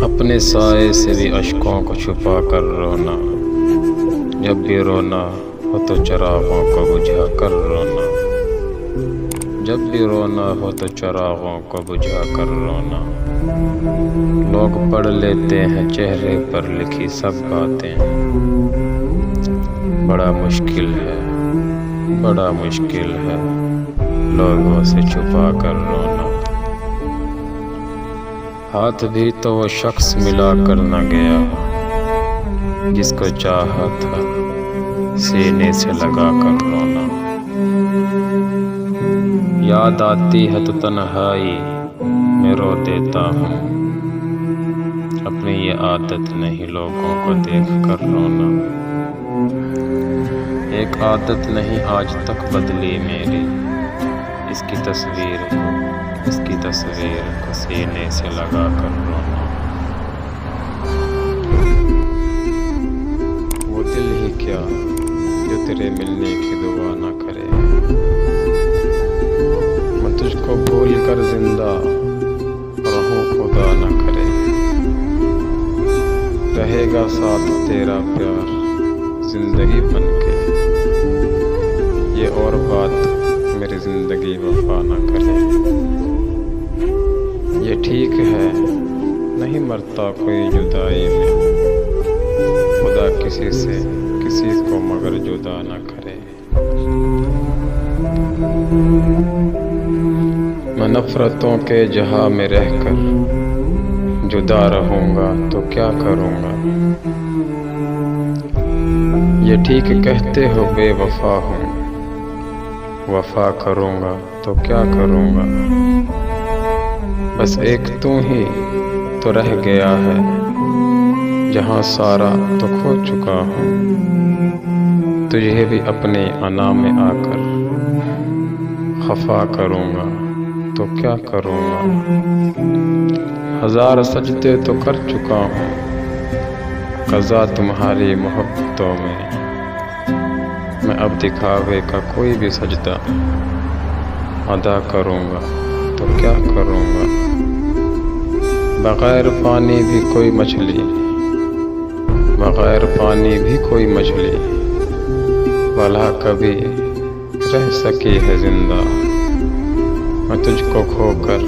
اپنے سائے سے بھی اشکوں کو چھپا کر رونا، جب بھی رونا ہو تو چراغوں کو بجھا کر رونا، جب بھی رونا ہو تو چراغوں کو بجھا کر رونا۔ لوگ پڑھ لیتے ہیں چہرے پر لکھی سب باتیں، بڑا مشکل ہے، بڑا مشکل ہے لوگوں سے چھپا کر رونا۔ ہاتھ بھی تو وہ شخص ملا کر نہ گیا جس کو چاہا تھا سینے سے لگا کر رونا۔ یاد آتی ہے تو تنہائی میں رو دیتا ہوں، اپنی یہ عادت نہیں لوگوں کو دیکھ کر رونا۔ ایک عادت نہیں آج تک بدلی میری، اس کی تصویر کو سینے سے لگا کر رونا۔ وہ دل ہی کیا جو تیرے ملنے کی دعا نہ کرے، میں تجھ کو بھول کر زندہ رہوں خدا نہ کرے۔ رہے گا ساتھ تیرا پیار زندگی بن کے، یہ اور بات میری زندگی وفا نہ کرے۔ یہ ٹھیک ہے نہیں مرتا کوئی جدائی میں، خدا کسی کو مگر جدا نہ کرے۔ میں نفرتوں کے جہاں میں رہ کر جدا رہوں گا تو کیا کروں گا۔ یہ ٹھیک کہتے ہو بے وفا ہوں، وفا کروں گا تو کیا کروں گا۔ بس ایک تو ہی تو رہ گیا ہے، جہاں سارا تو کھو چکا ہوں۔ تجھے بھی اپنے انا میں آ کر خفا کروں گا تو کیا کروں گا۔ ہزار سجدے تو کر چکا ہوں قضا تمہاری محبتوں میں اب دکھاوے کا کوئی بھی سجدہ ادا کروں گا تو کیا کروں گا۔ بغیر پانی بھی کوئی مچھلی، بغیر پانی بھی کوئی مچھلی بھلا کبھی رہ سکی ہے زندہ۔ میں تجھ کو کھو کر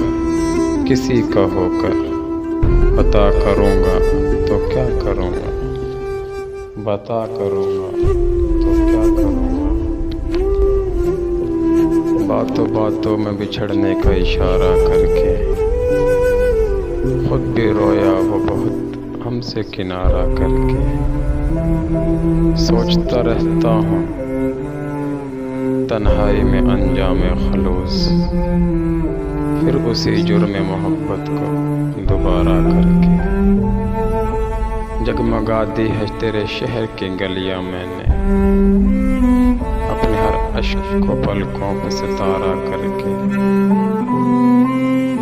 کسی کا ہو کر بتا کروں گا تو کیا کروں گا، بتا کروں گا تو کیا کروں گا۔ باتوں باتوں میں بچھڑنے کا اشارہ کر کے خود بھی رویا وہ بہت ہم سے کنارہ کر کے۔ سوچتا رہتا ہوں تنہائی میں انجام خلوص، پھر اسی جرم محبت کو دوبارہ کر کے۔ جگمگا دی ہے تیرے شہر کی گلیاں میں نے، اپنے ہر اشک کو پلکوں پہ ستارہ کر کے۔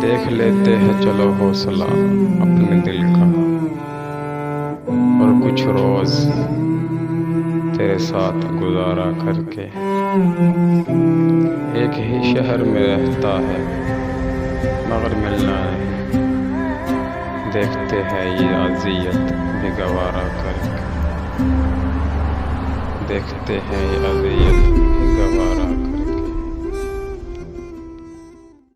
دیکھ لیتے ہیں چلو حوصلہ اپنے دل کا، اور کچھ روز تیرے ساتھ گزارا کر کے۔ ایک ہی شہر میں رہتا ہے مگر ملنا نہیں، دیکھتے ہیں یہ اذیت بھی گوارا کر کے، دیکھتے ہیں یہ اذیت